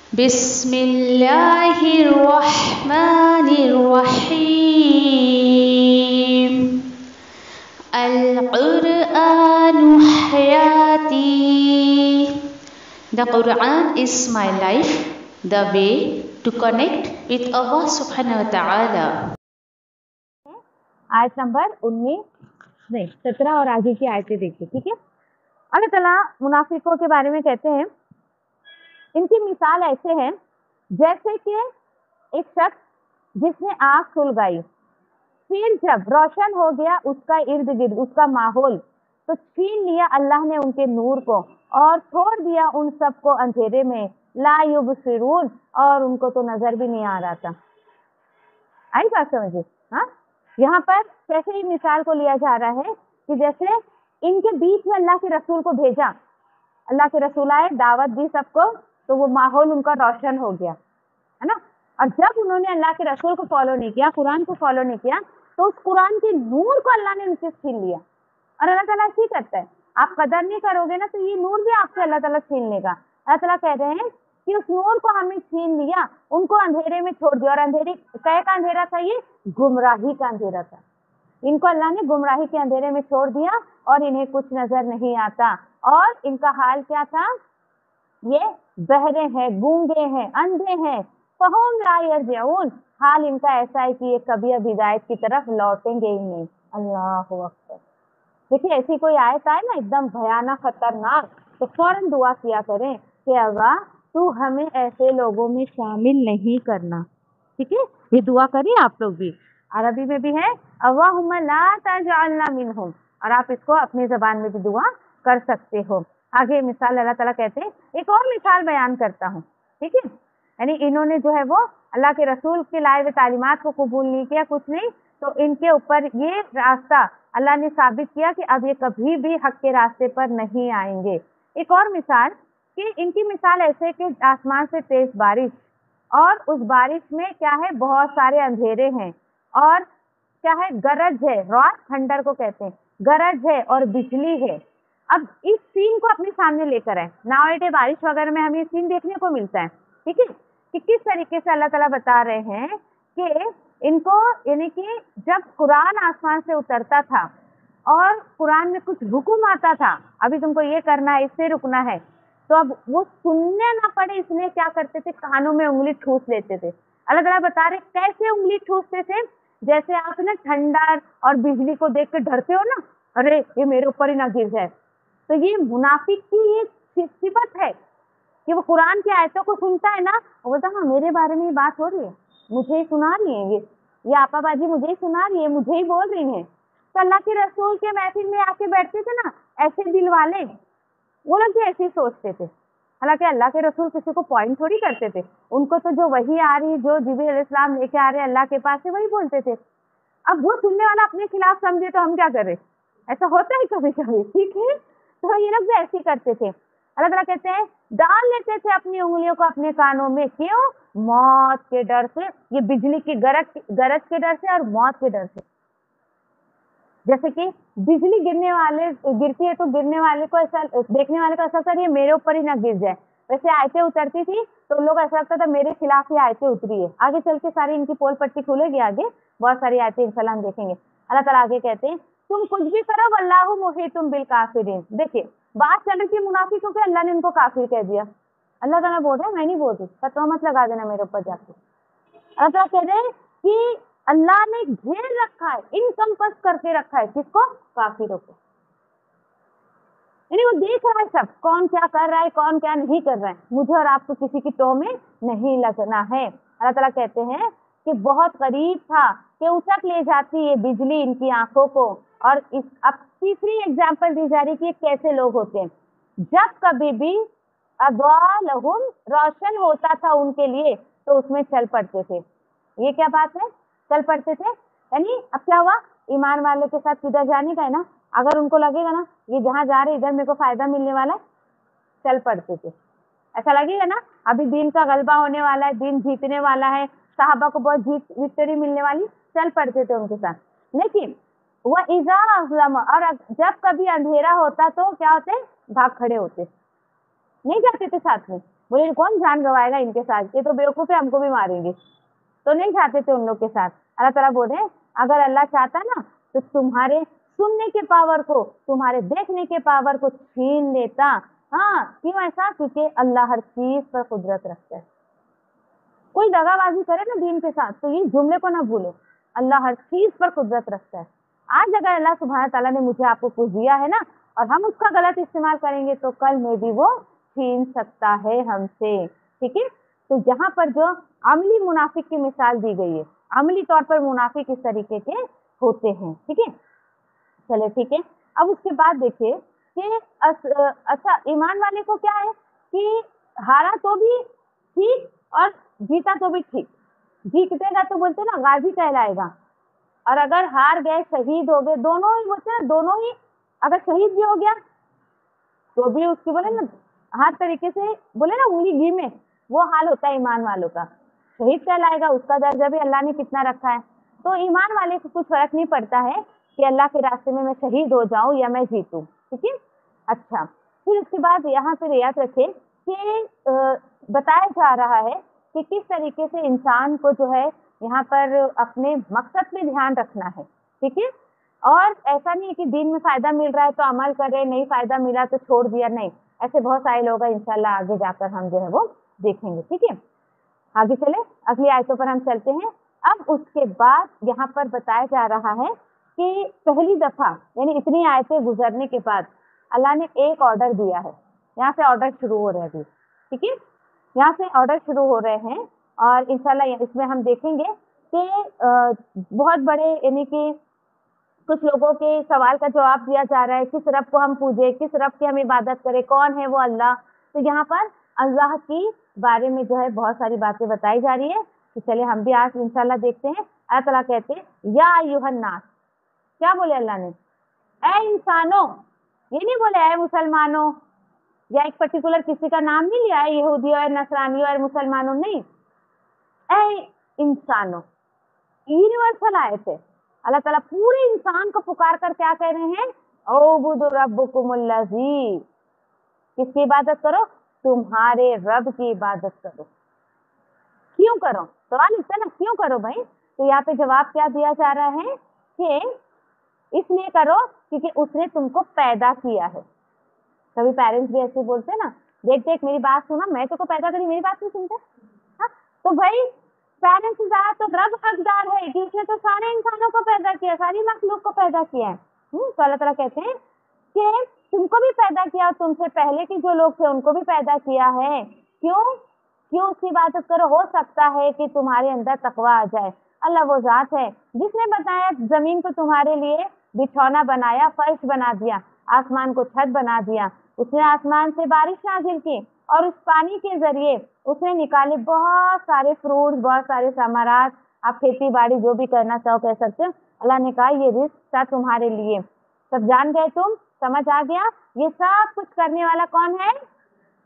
Bismillahirrahmanirrahim. Al-Qur'anu hayati. The Quran is my life, the way to connect with Allah subhanahu wa ta'ala. आयत number 19 नहीं 17 और आगे की आयतें देखिए, ठीक है। अल्लाह ताला मुनाफिकों के बारे में कहते हैं, इनकी मिसाल ऐसे है जैसे कि एक शख्स जिसने आग सुलगाई, फिर जब रोशन हो गया उसका इर्द गिर्द उसका माहौल, तो छीन लिया अल्लाह ने उनके नूर को और छोड़ दिया उन सबको अंधेरे में, ला युबसिरून, और उनको तो नजर भी नहीं आ रहा था। आई बात समझिए। हाँ, यहाँ पर कैसे ही मिसाल को लिया जा रहा है कि जैसे इनके बीच में अल्लाह के रसूल को भेजा, अल्लाह के रसूल आए, दावत दी सबको, तो वो माहौल उनका रोशन हो गया, है ना। और जब उन्होंने अल्लाह के रसूल को फॉलो नहीं किया, कुरान को फॉलो नहीं किया, तो उस कुरान के नूर को अल्लाह ने उनसे छीन लिया। और अल्लाह ताला ऐसे ही करता है, आप कदर नहीं करोगे ना तो ये नूर भी आपसे अल्लाह ताला छीन लेगा। अल्लाह ताला कह रहे हैं कि उस नूर को हमने छीन लिया, उनको अंधेरे में छोड़ दिया। और अंधेरे क्या का अंधेरा था? ये गुमराही का अंधेरा था। इनको अल्लाह ने गुमराही के अंधेरे में छोड़ दिया और इन्हें कुछ नजर नहीं आता। और इनका हाल क्या था? ये बहरे हैं, गूंगे हैं, अंधे हैं, फहुम ला यरजिऊन, हाल इनका ऐसा है कि ये कभी अब हिदायत की तरफ लौटेंगे ही नहीं। अल्लाहु अकबर। देखिए ऐसी कोई आयत आए ना एकदम भयानक खतरनाक, तो फौरन दुआ किया करें कि अल्लाह तू हमें ऐसे लोगों में शामिल नहीं करना, ठीक है। ये दुआ करिए आप लोग भी, अरबी में भी है अल्लाहुम्मा ला तजअलना मिनहुम, और आप इसको अपनी जबान में भी दुआ कर सकते हो। आगे मिसाल अल्लाह ताला कहते हैं, एक और मिसाल बयान करता हूँ, ठीक है। यानी इन्होंने जो है वो अल्लाह के रसूल के लाए हुए तालीमात को कबूल नहीं किया, कुछ नहीं, तो इनके ऊपर ये रास्ता अल्लाह ने साबित किया कि अब ये कभी भी हक के रास्ते पर नहीं आएंगे। एक और मिसाल कि इनकी मिसाल ऐसे कि आसमान से तेज बारिश, और उस बारिश में क्या है? बहुत सारे अंधेरे हैं, और क्या है? गरज है, रॉड थंडर को कहते हैं, गरज है और बिजली है। अब इस सीन को अपने सामने लेकर आए। नाउ बारिश वगैरह में हमें सीन देखने को मिलता है, ठीक है, कि किस तरीके से अल्लाह ताला बता रहे हैं कि इनको, यानी कि जब कुरान आसमान से उतरता था और कुरान में कुछ हुक्म आता था, अभी तुमको ये करना है, इससे रुकना है, तो अब वो सुनने ना पड़े इसलिए क्या करते थे? कानों में उंगली ठूस लेते थे। अल्लाह ताला बता रहे कैसे उंगली ठूसते थे? जैसे आप ना ठंडा और बिजली को देख के डरते हो ना, अरे ये मेरे ऊपर ही ना गिर जाए। तो ये मुनाफिक की एक सिफत है कि वो कुरान की आयतों को सुनता है ना, वो बोलता हाँ मेरे बारे में ही बात हो रही है, मुझे ही सुना रही है, ये आपाबाजी मुझे ही सुना रही है, मुझे ही बोल रही है। तो अल्लाह के रसूल के महफिल में आके बैठते थे ना ऐसे दिल वाले, वो लोग भी ऐसे ही सोचते थे। हालांकि अल्लाह के रसूल किसी को पॉइंट थोड़ी करते थे, उनको तो जो वही आ रही, जो जिब्रील अलैहिस्सलाम लेके आ रहे अल्लाह के पास से, वही बोलते थे। अब वो सुनने वाला अपने खिलाफ समझे तो हम क्या करें? ऐसा होता है कभी कभी, ठीक है। तो ये लोग भी ऐसे ही करते थे। अल्लाह ताला कहते हैं डाल लेते थे अपनी उंगलियों को अपने कानों में, क्यों? मौत के डर से, ये बिजली की गरज के डर से और मौत के डर से। जैसे कि बिजली गिरती है तो गिरने वाले को ऐसा, देखने वाले को ऐसा लगता है ये मेरे ऊपर ही ना गिर जाए। वैसे आयतें उतरती थी तो लोग ऐसा लगता था मेरे खिलाफ ही आयतें उतरी है। आगे चल के सारी इनकी पोल पट्टी खुलेगी, आगे बहुत सारी आयतें इंशाल्लाह हम देखेंगे। अल्लाह ताला आगे कहते हैं तुम कुछ भी करो वल्लाहु मुहीतुम बिल काफिरीन। देखिए बात चल रही थी मुनाफिकों की, अल्लाह ने उनको काफिर कह दिया। अल्लाह ताला बोल रहे हैं मैं नहीं बोल रही, फतवा मत लगा देना मेरे ऊपर जाके। अल्लाह ताला कह रहे हैं कि अल्लाह ने घेर रखा है, इनकम्पस करके रखा है, किसको? काफिरों को। यानी वो देख रहा है सब, कौन क्या कर रहा है, कौन क्या नहीं कर रहा है। मुझे और आपको किसी की टो में नहीं लगना है। अल्लाह ताला कहते हैं कि बहुत करीब था कि उचक ले जाती है बिजली इनकी आंखों को। और इस अब तीसरी एग्जाम्पल दी जा रही कि कैसे लोग होते हैं, जब कभी भी अद्वालहुम, रोशन होता था उनके लिए तो उसमें चल पड़ते थे। ये क्या बात है? चल पड़ते थे, यानी अब क्या हुआ? ईमान वाले के साथ किधर जाने का है ना, अगर उनको लगेगा ना ये जहाँ जा रहे इधर मेरे को फायदा मिलने वाला है, चल पड़ते थे। ऐसा लगेगा ना अभी दीन का गलबा होने वाला है, दीन जीतने वाला है, साहबा को बहुत विक्टरी मिलने वाली, चल पड़ते थे उनके साथ। लेकिन वह इज़ा अज़लम, और जब कभी अंधेरा होता तो क्या होते? भाग खड़े होते, नहीं जाते थे साथ में। बोले कौन जान गवाएगा इनके साथ, ये तो बेवकूफ है, हमको भी मारेंगे, तो नहीं जाते थे उन लोग के साथ। अल्लाह ताला बोले अगर अल्लाह चाहता ना तो तुम्हारे सुनने के पावर को, तुम्हारे देखने के पावर को छीन लेता। हाँ, क्यों ऐसा? क्योंकि अल्लाह हर चीज पर कुदरत रखता है। कोई दगाबाजी करे ना दीन के साथ तो ये जुमले को ना भूलो, अल्लाह हर चीज पर कुदरत रखता है। आज अगर अल्लाह सुब्हान ताला ने मुझे आपको कुछ दिया है ना और हम उसका गलत इस्तेमाल करेंगे तो कल में भी वो छीन सकता है हमसे, ठीक है। तो यहाँ पर जो अमली मुनाफिक की मिसाल दी गई है, अमली तौर पर मुनाफिक इस तरीके के होते हैं, ठीक है। चलो ठीक है, अब उसके बाद देखिए कि अच्छा ईमान वाले को क्या है कि हारा तो भी ठीक और जीता तो भी ठीक। जीतेगा तो बोलते ना गाजी कहलाएगा, और अगर हार गए, शहीद हो गए, दोनों ही बोलते हैं, दोनों ही, अगर शहीद भी हो गया तो भी उसकी बोले ना हर तरीके से बोले ना उंगली घी में, वो हाल होता है ईमान वालों का। शहीद कहलाएगा, उसका दर्जा भी अल्लाह ने कितना रखा है। तो ईमान वाले को कुछ फर्क नहीं पड़ता है कि अल्लाह के रास्ते में मैं शहीद हो जाऊं या मैं जीतूं, ठीक है। अच्छा, फिर उसके बाद यहाँ पे याद रखें कि बताया जा रहा है कि किस तरीके से इंसान को जो है यहाँ पर अपने मकसद पे ध्यान रखना है, ठीक है। और ऐसा नहीं है कि दीन में फायदा मिल रहा है तो अमल करे, नहीं फायदा मिला तो छोड़ दिया, नहीं, ऐसे बहुत सारे लोग हैं, इंशाल्लाह आगे जाकर हम जो है वो देखेंगे, ठीक है। आगे चले, अगली आयतों पर हम चलते हैं। अब उसके बाद यहाँ पर बताया जा रहा है कि पहली दफा यानी इतनी आयतें गुजरने के बाद अल्लाह ने एक ऑर्डर दिया है। यहाँ से ऑर्डर शुरू हो रहे हैं अभी, ठीक है, यहाँ से ऑर्डर शुरू हो रहे हैं और इंशाल्लाह इसमें हम देखेंगे कि बहुत बड़े यानी कि कुछ लोगों के सवाल का जवाब दिया जा रहा है, किस रब को हम पूजे, किस रब की हम इबादत करें, कौन है वो अल्लाह। तो यहाँ पर अल्लाह की बारे में जो है बहुत सारी बातें बताई जा रही है कि चले हम भी आज इंशाल्लाह देखते हैं। अल्लाह ताला कहते हैं या अय्युहन नास, क्या बोले अल्लाह ने? ऐ इंसानों, ये नहीं बोले ऐ मुसलमानों या एक पर्टिकुलर किसी का नाम नहीं लिया है, यहूदियों और नसरानियों और मुसलमानों, नहीं, ऐ इंसानों, यूनिवर्सल आयत है। अल्लाह ताला पूरे इंसान को पुकार कर क्या कह रहे हैं? उबुदु रब्बकुमुल्लज़ी, किसकी इबादत करो? तुम्हारे रब की इबादत करो। क्यों करो? सवाल इसका ना, क्यों करो भाई? तो यहाँ पे जवाब क्या दिया जा रहा है कि इसलिए करो क्योंकि उसने तुमको पैदा किया है। कभी पेरेंट्स भी ऐसे बोलते हैं ना, देख देख मेरी बात सुना, मैं तो को पैदा करी, मेरी बात नहीं सुनते। हाँ, तो भाई पेरेंट्स से ज्यादा तो रब हकदार है कि उसने तो सारे इंसानों को पैदा किया, सारी मखलूक को पैदा किया है। तो अल्लाह ताला कहते हैं कि तुमको भी पैदा किया, तुमसे पहले के जो लोग थे उनको भी पैदा किया है। क्यों उसकी इबादत करो? हो सकता है कि तुम्हारे अंदर तकवा आ जाए। अल्लाह वो जात है जिसने बताया जमीन को तुम्हारे लिए बिछौना बनाया, फर्श बना दिया, आसमान को छत बना दिया, उसने आसमान से बारिश नाजिल की और उस पानी के जरिए उसने निकाले बहुत सारे फ्रूट्स, बहुत सारे समारात। आप खेती बाड़ी जो भी करना चाहो कर सकते हो। अल्लाह ने कहा ये रिस्क था तुम्हारे लिए। सब जान गए, तुम समझ आ गया? ये सब कुछ करने वाला कौन है?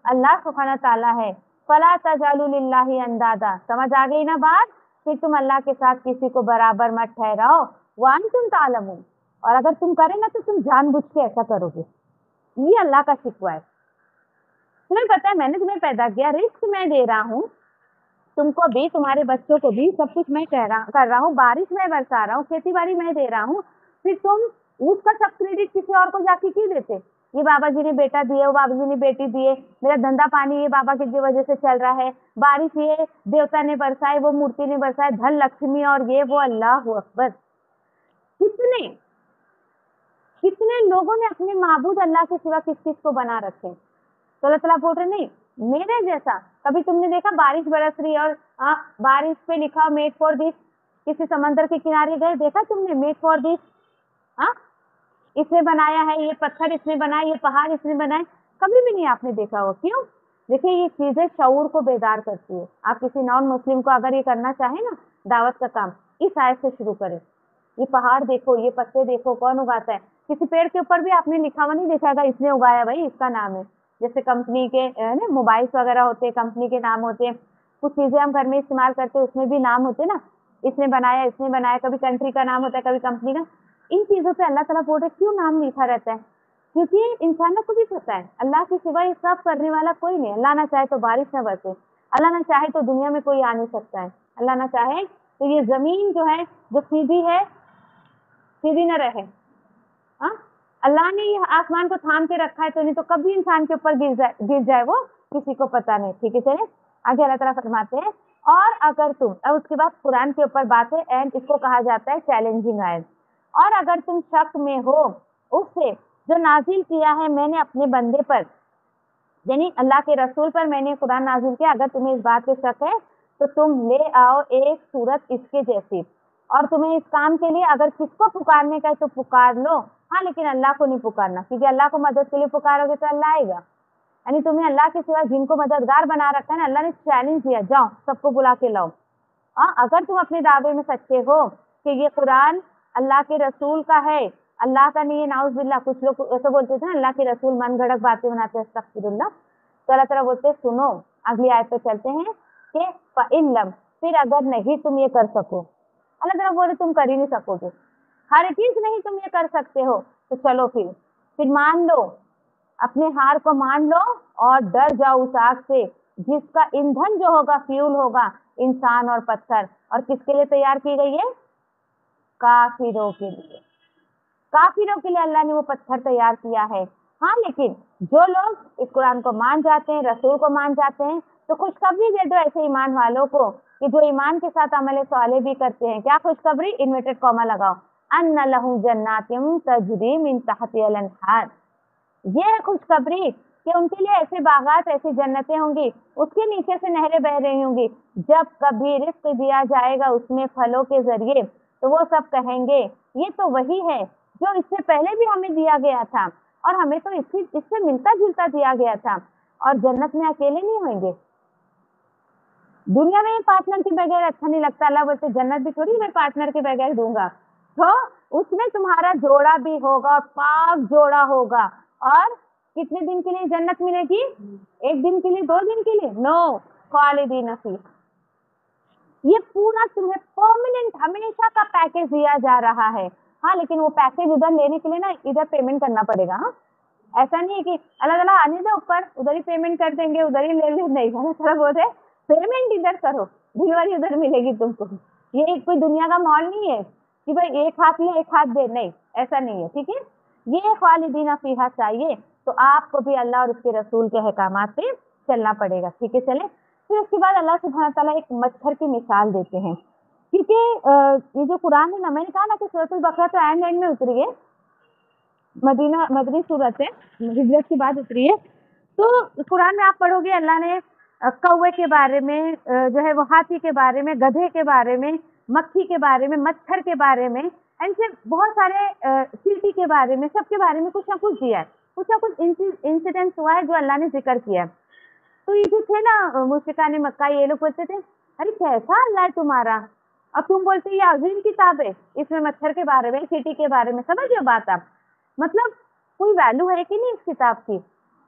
अल्लाह सुब्हानहू ताला है। फला तजालू लिल्लाहि अंदादा, समझ आ गई ना बात? फिर तुम अल्लाह के साथ किसी को बराबर मत ठहराओ। वअंतुम तालमून, और अगर तुम करे ना तो तुम जानबूझ के ऐसा करोगे। ये अल्लाह का शिकवा है। तुम्हें पता है मैंने तुम्हें पैदा किया, रिस्क मैं दे रहा हूँ तुमको भी, तुम्हारे बच्चों को भी, सब कुछ मैं कर रहा हूँ, बारिश मैं बरसा रहा हूँ, खेती बाड़ी मैं दे रहा हूँ, फिर तुम उसका सब क्रेडिट किसी और को जाके क्यों देते? ये बाबा जी ने बेटा दिए, वो बाबा जी ने बेटी दिए, मेरा धंधा पानी ये बाबा की वजह से चल रहा है, बारिश ये देवता ने बरसाए, वो मूर्ति ने बरसाए, धन लक्ष्मी और ये वो। अल्लाह अकबर। कितने लोगों ने अपने माबूद अल्लाह के सिवा किस किस को बना रखे। तो अल्लाह ताला बोल रहे नहीं मेरे जैसा। कभी तुमने देखा बारिश बरस रही और बारिश पे लिखा मेड फॉर दिस, किसी समंदर के किनारे गए, देखा तुमने मेड फॉर दिस? हाँ, इसने बनाया है, ये पत्थर इसने बनाया, ये पहाड़ इसने बनाए, कभी भी नहीं आपने देखा हो। क्यों? देखिए ये चीजें शऊर को बेदार करती है। आप किसी नॉन मुस्लिम को अगर ये करना चाहे ना दावत का काम, इस आयत से शुरू करें। ये पहाड़ देखो, ये पत्ते देखो, कौन उगाता है? किसी पेड़ के ऊपर भी आपने लिखा हुआ नहीं देखा, इसने उगाया, भाई इसका नाम है। जैसे कंपनी के मोबाइल्स वगैरह होते हैं, कंपनी के नाम होते हैं, कुछ चीजें हम घर में इस्तेमाल करते हैं उसमें भी नाम होते हैं ना, इसने बनाया, इसने बनाया, कभी कंट्री का नाम होता है, कभी कंपनी का। इन चीजों पे अल्लाह ताला बोल रहे क्यों नाम लिखा रहता है? क्योंकि इंसानों को भी पता है अल्लाह के सिवा ये सब करने वाला कोई नहीं। अल्लाह ना चाहे तो बारिश न बरसे, अल्लाह ना चाहे तो दुनिया में कोई आ नहीं सकता है, अल्लाह ना चाहे तो ये जमीन जो है जो सीधी है सीधी न रहे। हाँ, अल्लाह ने ये आसमान को थाम के रखा है तो नहीं तो कभी इंसान के ऊपर गिर जाए वो किसी को पता नहीं। ठीक है, चले आगे अल्लाह ताला फरमाते हैं, और अगर तुम, अब उसके बाद कुरान के ऊपर बात है एंड इसको कहा जाता है चैलेंजिंग आयत। और अगर तुम शक में हो उससे जो नाजिल किया है मैंने अपने बंदे पर, यानी अल्लाह के रसूल पर मैंने कुरान नाजिल किया, अगर तुम्हें इस बात पे शक है तो तुम ले आओ एक सूरत इसके जैसी, और तुम्हें इस काम के लिए अगर किसको पुकारने का है तो पुकार लो, हाँ लेकिन अल्लाह को नहीं पुकारना, क्योंकि अल्लाह को मदद के लिए पुकारोगे तो अल्लाह आएगा। यानी तुम्हें अल्लाह के सिवा जिनको मददगार बना रखा है ना, अल्लाह ने चैलेंज दिया, जाओ सबको बुला के लाओ। अगर तुम अपने दावे में सच्चे हो कि ये कुरान अल्लाह के रसूल का है, अल्लाह का नहीं है, नाउज़ बिल्लाह, कुछ लोग ऐसे बोलते थे ना अल्लाह के रसूल मन गढ़क बातें बनाते हैं, अस्तगफिरुल्लाह। तो अल्लाह ताला बोलते सुनो, अगली आयत पे चलते हैं कि फ़इल्लम, फिर अगर नहीं तुम ये कर सको, अल्लाह ताला बोले तुम कर ही नहीं सकोगे, हर चीज नहीं तुम ये कर सकते हो, तो चलो फिर मान लो, अपने हार को मान लो और डर जाओ उस आग से जिसका ईंधन जो होगा, फ्यूल होगा इंसान और पत्थर, और किसके लिए तैयार की गई है? काफिरों के लिए। काफिरों के लिए अल्लाह ने वो पत्थर तैयार किया है। हाँ, लेकिन जो लोग इस कुरान को मान जाते हैं, रसूल को मान जाते हैं, तो खुशखबरी दे दो ऐसे ईमान वालों को कि जो ईमान के साथ अमल साले भी करते हैं। क्या खुशखबरी? इन्वर्टेड कॉमा लगाओ, अन्ना लहू जन्नातिम तजरी मिन तहतिहल अनहार। ये है खुशखबरी कि उनके लिए ऐसे बागात, ऐसी जन्नतें होंगी, उसके नीचे से नहरें बह रही होंगी, जब कभी रिस्क दिया जाएगा उसमें फलों के जरिए तो वो सब कहेंगे ये तो वही है जो इससे पहले भी हमें दिया गया था, और हमें तो इससे मिलता जुलता दिया गया था। और जन्नत में अकेले नहीं होंगे, दुनिया में पार्टनर के बगैर अच्छा नहीं लगता, अल्लाह बोलते जन्नत भी थोड़ी मैं पार्टनर के बगैर दूंगा, तो उसमें तुम्हारा जोड़ा भी होगा और पाक जोड़ा होगा। और कितने दिन के लिए जन्नत मिलेगी? एक दिन के लिए, 2 दिन के लिए? नो, खालिदीन फीहा। ये पूरा तुम्हें परमानेंट हमेशा का पैकेज दिया जा रहा है। हाँ, लेकिन वो पैकेज उधर लेने के लिए ना इधर पेमेंट करना पड़ेगा। हाँ, ऐसा नहीं है कि अल्लाह ताला आने दे ऊपर, उधर ही पेमेंट कर देंगे, उधर ही ले ले, नहीं, अल्लाह ताला बोल रहे पेमेंट इधर करो, डिलीवरी उधर मिलेगी तुमको। ये कोई दुनिया का मॉल नहीं है कि भाई एक हाथ ले एक हाथ दे, नहीं, ऐसा नहीं है। ठीक है, ये खालिदीन फीहा चाहिए तो आपको भी अल्लाह और उसके रसूल के अहकामात पे चलना पड़ेगा। ठीक है, चले। फिर उसके बाद अल्लाह सुब्हानहू व तआला एक मच्छर की मिसाल देते हैं, क्योंकि ये जो कुरान है ना, मैंने कहा ना कि सूरतुल बकरा तो एंड में उतरी है, मदनी सूरत है, हिजरत की बात उतरी है। तो कुरान में आप पढ़ोगे अल्लाह ने कौवे के बारे में, जो है वो हाथी के बारे में, गधे के बारे में, मक्खी के बारे में, मच्छर के बारे में, ऐसे बहुत सारे चींटी के बारे में, सबके बारे में कुछ ना कुछ दिया है, कुछ ना कुछ इंसिडेंट्स हुआ है जो अल्लाह ने जिक्र किया। तो ये जो थे ना मुश्रिकाने मक्का, ये लोग बोलते थे अरे कैसा अल्लाह है तुम्हारा, अब तुम बोलते ये अजीम किताब है, इसमें मच्छर के बारे में, चींटी के बारे में, समझ लो बात आप, मतलब कोई वैल्यू है कि नहीं इस किताब की?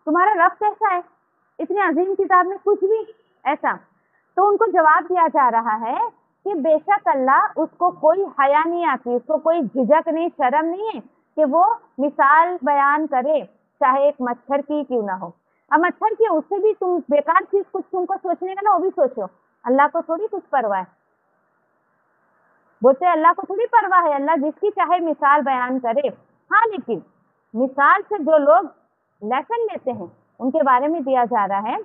तुम्हारा रब कैसा है इतनी अजीम किताब में कुछ भी ऐसा? तो उनको जवाब दिया जा रहा है कि बेशक अल्लाह, उसको कोई हया नहीं आती, उसको कोई झिझक नहीं, शर्म नहीं है कि वो मिसाल बयान करे, चाहे एक मच्छर की क्यों ना हो। अब मच्छर की उससे भी तुम बेकार चीज कुछ तुमको सोचने का ना, वो भी सोचो, अल्लाह को थोड़ी कुछ परवाह है। बोलते अल्लाह को थोड़ी परवाह है, अल्लाह जिसकी चाहे मिसाल बयान करे। हाँ, लेकिन मिसाल से जो लोग लेसन लेते हैं उनके बारे में दिया जा रहा है,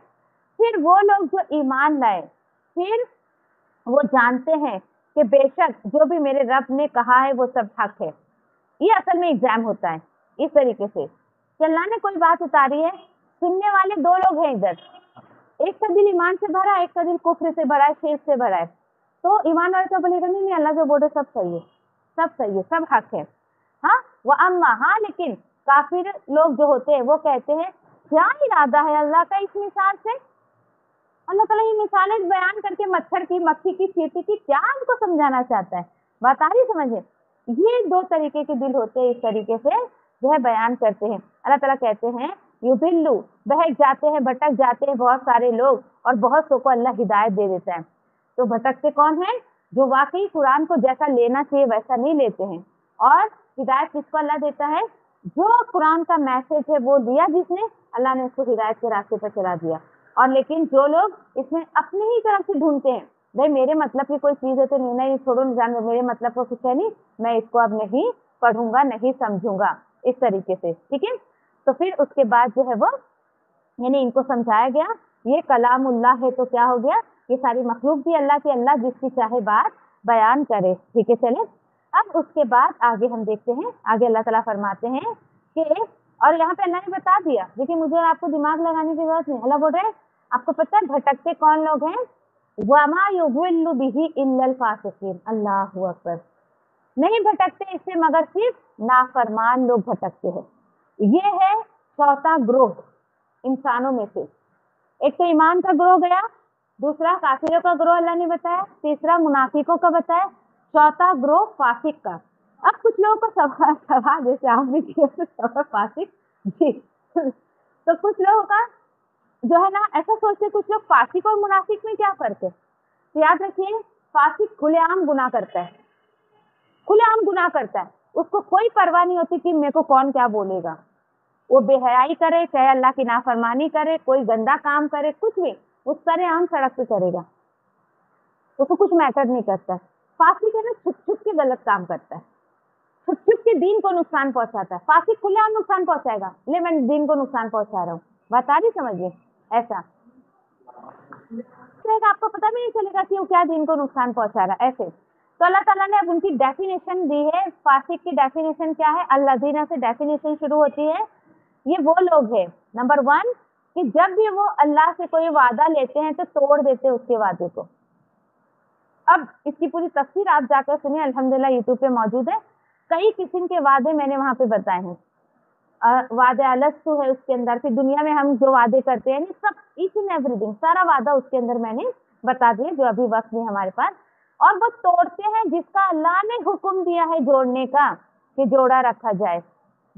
फिर वो लोग जो ईमान लाए, फिर वो जानते हैं कि बेशक जो भी मेरे रब ने कहा है वो सब हक है। ये असल में एग्जाम होता है इस तरीके से कि अल्लाह ने कोई बात उतारी है, सुनने वाले 2 लोग हैं इधर, एक का दिल ईमान से भरा है, एक का दिल कुफ्र से भरा है, शिर्क से भरा है। तो ईमान वाले तो बोलेगा नहीं अल्लाह जो बोले सब सही है, सब सही है, सब हक है। हाँ, वो अम्मा, हाँ, लेकिन काफिर लोग जो होते हैं वो कहते हैं क्या इरादा है अल्लाह का इस मिसाल से? अल्लाह ताला ये मिसालें बयान करके मच्छर की, मक्खी की, चींटी की क्या हमको समझाना चाहता है? बात आ रही समझे? ये 2 तरीके के दिल होते हैं, इस तरीके से जो है बयान करते हैं। अल्लाह ताला कहते हैं युबिल्लु, बहक जाते हैं, भटक जाते हैं बहुत सारे लोग, और बहुत सौ को अल्लाह हिदायत दे देता है। तो भटकते कौन है? जो वाकई कुरान को जैसा लेना चाहिए वैसा नहीं लेते हैं। और हिदायत किसको अल्लाह देता है? जो कुरान का मैसेज है वो दिया जिसने, अल्लाह ने उसको हिदायत के रास्ते पर चला दिया। और लेकिन जो लोग इसमें अपने ही तरफ से ढूंढते हैं, भाई मेरे मतलब की कोई चीज है तो नहीं छोड़ो, जान मेरे मतलब का कुछ है नहीं, मैं इसको अब नहीं पढ़ूंगा, नहीं समझूंगा, इस तरीके से, ठीक है। तो फिर उसके बाद जो है वो, यानी इनको समझाया गया ये कलामुल्लाह है, तो क्या हो गया, ये सारी मखलूक भी अल्लाह की, अल्लाह जिसकी चाहे बात बयान करे, ठीक है। चले अब उसके बाद आगे हम देखते हैं, आगे अल्लाह ताला फरमाते हैं कि, और यहाँ पे अल्लाह ने बता दिया, देखिए मुझे आपको दिमाग लगाने की जरूरत नहीं, अल्लाह बोल रहे हैं आपको पता है भटकते कौन लोग हैं, वमा युज़िल्लु बिही इल्लल फासिकीन, अल्लाहु अकबर, नहीं भटकते इससे मगर सिर्फ नाफरमान लोग भटकते हैं। ये है चौथा ग्रोह इंसानों में से, एक तो ईमान का ग्रोह गया, दूसरा काफिरों का ग्रोह अल्लाह ने बताया, तीसरा मुनाफिकों का बताया, चौथा ग्रोह फासिक का। अब कुछ लोगों को सवाल जैसे आपने किया फासिक जी तो कुछ लोगों का जो है ना ऐसा सोचते, कुछ लोग फासिक और मुनाफिक में क्या फर्क है, तो याद रखिए फासिक खुलेआम गुनाह करता है, खुलेआम गुनाह करता है, उसको कोई परवाह नहीं होती कि मेरे को कौन क्या बोलेगा, वो बेहयाई करे, चाहे अल्लाह की नाफरमानी करे, कोई गंदा काम करे, कुछ भी वो सरेआम सड़क पे करेगा, उसको कुछ मैटर नहीं करता है। फासिक है ना छुप छुप के गलत काम करता है, छुप छुप के दीन को नुकसान पहुंचाता है। फासिक खुलेआम नुकसान पहुंचाएगा, ले मैं दीन को नुकसान पहुंचा रहा हूँ, बता नहीं समझिए ऐसा, आपको पता भी नहीं चलेगा कि वो क्या दीन को नुकसान पहुंचा रहा है, ऐसे। तो अल्लाह ताला ने अब उनकी डेफिनेशन दी है, फासिक की डेफिनेशन क्या है, अल्लाज़ीना से डेफिनेशन शुरू होती है, ये वो लोग हैं नंबर 1 कि जब भी वो अल्लाह से कोई वादा लेते हैं तो तोड़ देते हैं उसके वादे को। अब इसकी पूरी तफसीर आप जाकर सुनिए, अल्हम्दुलिल्लाह यूट्यूब पे मौजूद है, कई किस्म के वादे मैंने वहां पे बताए हैं। वादे अलस्तु है उसके अंदर, फिर दुनिया में हम जो वादे करते हैं सब ईच एंड एवरीथिंग, सारा वादा उसके अंदर मैंने बता दिया, जो अभी वक्त नहीं हमारे पास। और वो तोड़ते हैं जिसका अल्लाह ने हुक्म दिया है जोड़ने का, कि जोड़ा रखा जाए।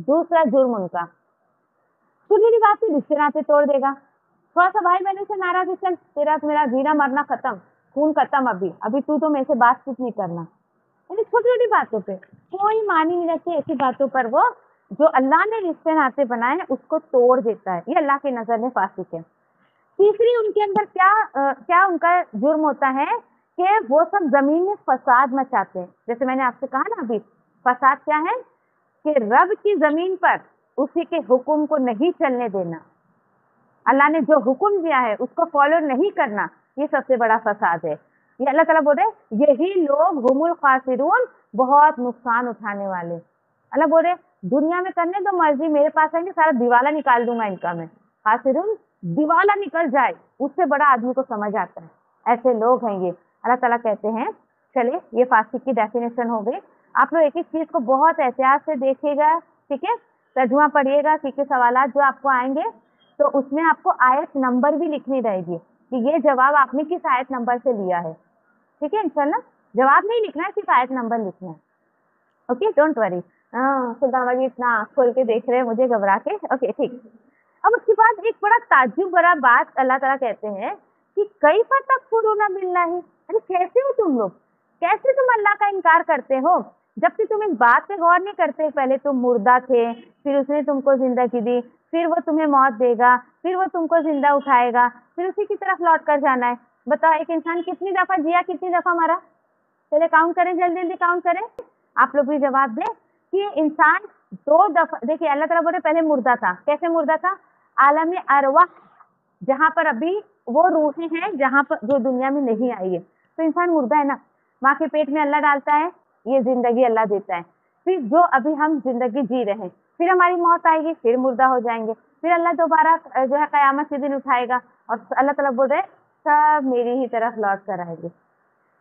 दूसरा जुर्म उनका, छोटी बात से रिश्ते नाते तोड़ देगा, थोड़ा सा भाई बहन से नाराज है, चल तेरा मेरा जीना मरना खत्म, खून खत्म, अभी तू तो मेरे से बातचीत नहीं करना, यानी छोटी छोटी बातों पे कोई मानी नहीं रखती, ऐसी बातों पर वो जो अल्लाह ने रिश्ते नाते बनाए हैं उसको तोड़ देता है, ये अल्लाह की नजर में फासिक है। तीसरी उनके अंदर क्या उनका जुर्म होता है कि वो सब जमीन में फसाद मचाते हैं। जैसे मैंने आपसे कहा ना अभी, फसाद क्या है कि रब की जमीन पर उसी के हुक्म को नहीं चलने देना, अल्लाह ने जो हुक्म दिया है उसको फॉलो नहीं करना, ये सबसे बड़ा फसाद है। ये अल्लाह ताला बोल रहे यही लोग हुमुल खासिरून, बहुत नुकसान उठाने वाले। अल्लाह बोल रहे दुनिया में करने दो मर्जी, मेरे पास आएंगे सारा दिवाला निकाल दूंगा इनका मैं, खासिरून दिवाला निकल जाए उससे बड़ा आदमी को समझ आता है, ऐसे लोग हैं ये। अल्लाह ताला कहते हैं, चले ये फासिक की डेफिनेशन हो गई। आप लोग एक एक चीज को बहुत एहतियात से देखिएगा, ठीक है, तर्जुमा पढ़िएगा, क्योंकि सवाल जो आपको आएंगे तो उसमें आपको आयत नंबर भी लिखनी रहेगी कि ये जवाब आपने किस आयत नंबर से लिया है, ठीक है। इंशाल्लाह जवाब नहीं लिखना है, सिर्फ आयत नंबर लिखना है, ओके, डोंट वरी। सुल्तान वाली इतना खोल के देख रहे हैं मुझे घबरा के, ओके ठीक। अब उसके बाद एक बड़ा ताज्जुब भरा बात अल्लाह ताला कहते हैं कि कैफ़ तकफुरूना बिल्लाहि, यानी कैसे हो तुम लोग, कैसे तुम अल्लाह का इनकार करते हो, जबकि तुम इस बात पे गौर नहीं करते, पहले तुम मुर्दा थे, फिर उसने तुमको जिंदगी दी, फिर वो तुम्हें मौत देगा, फिर वो तुमको जिंदा उठाएगा, फिर उसी की तरफ लौट कर जाना है। बताओ एक इंसान कितनी दफा जिया, कितनी दफा मरा, चले काउंट करें, जल्दी जल्दी काउंट करें, आप लोग भी जवाब दें कि इंसान 2 दफा, देखिए अल्लाह ताला बोले पहले मुर्दा था, कैसे मुर्दा था, आलम अरवाह, जहाँ पर अभी वो रूहें हैं जहाँ पर जो दुनिया में नहीं आई है, तो इंसान मुर्दा है ना, माँ के पेट में अल्लाह डालता है, ये जिंदगी अल्लाह देता है, फिर जो अभी हम जिंदगी जी रहे हैं, फिर हमारी मौत आएगी, फिर मुर्दा हो जाएंगे, फिर अल्लाह दोबारा जो है कयामत के दिन उठाएगा, और अल्लाह ताला बोल रहे सब मेरी ही तरफ लौट कर आएंगे।